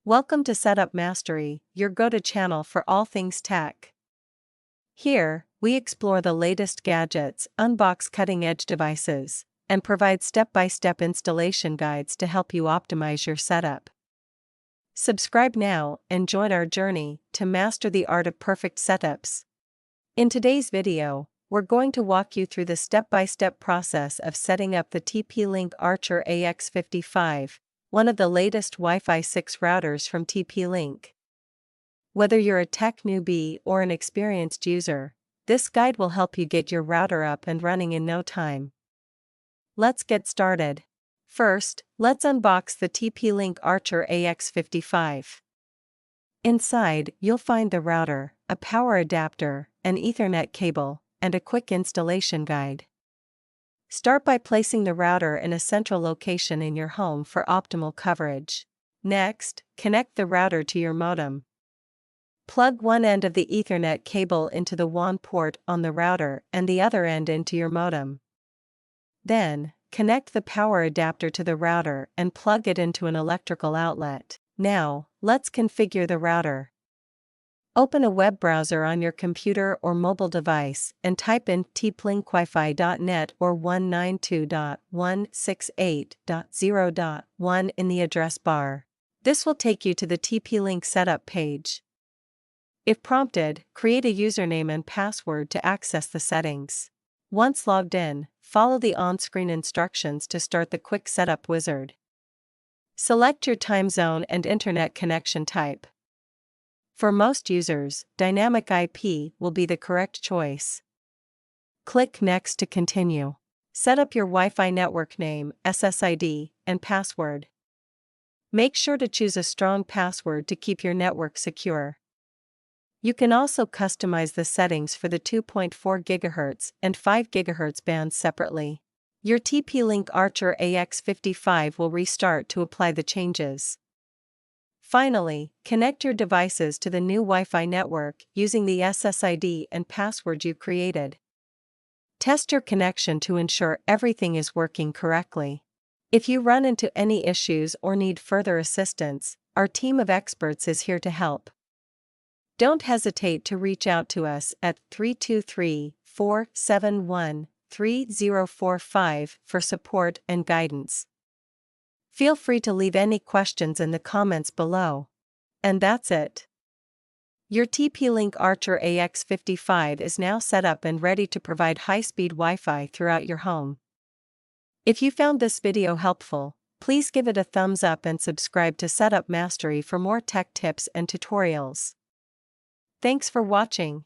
Welcome to Setup Mastery, your go-to channel for all things tech. Here, we explore the latest gadgets, unbox cutting-edge devices, and provide step-by-step installation guides to help you optimize your setup. Subscribe now and join our journey to master the art of perfect setups. In today's video, we're going to walk you through the step-by-step process of setting up the TP-Link Archer AX3000, one of the latest Wi-Fi 6 routers from TP-Link. Whether you're a tech newbie or an experienced user, this guide will help you get your router up and running in no time. Let's get started. First, let's unbox the TP-Link Archer AX3000. Inside, you'll find the router, a power adapter, an Ethernet cable, and a quick installation guide. Start by placing the router in a central location in your home for optimal coverage. Next, connect the router to your modem. Plug one end of the Ethernet cable into the WAN port on the router and the other end into your modem. Then, connect the power adapter to the router and plug it into an electrical outlet. Now, let's configure the router. Open a web browser on your computer or mobile device and type in tplinkwifi.net or 192.168.0.1 in the address bar. This will take you to the TP-Link setup page. If prompted, create a username and password to access the settings. Once logged in, follow the on-screen instructions to start the quick setup wizard. Select your time zone and internet connection type. For most users, dynamic IP will be the correct choice. Click Next to continue. Set up your Wi-Fi network name, SSID, and password. Make sure to choose a strong password to keep your network secure. You can also customize the settings for the 2.4 GHz and 5 GHz bands separately. Your TP-Link Archer AX3000 will restart to apply the changes. Finally, connect your devices to the new Wi-Fi network using the SSID and password you created. Test your connection to ensure everything is working correctly. If you run into any issues or need further assistance, our team of experts is here to help. Don't hesitate to reach out to us at 323-471-3045 for support and guidance. Feel free to leave any questions in the comments below. And that's it. Your TP-Link Archer AX3000 is now set up and ready to provide high-speed Wi-Fi throughout your home. If you found this video helpful, please give it a thumbs up and subscribe to Setup Mastery for more tech tips and tutorials. Thanks for watching.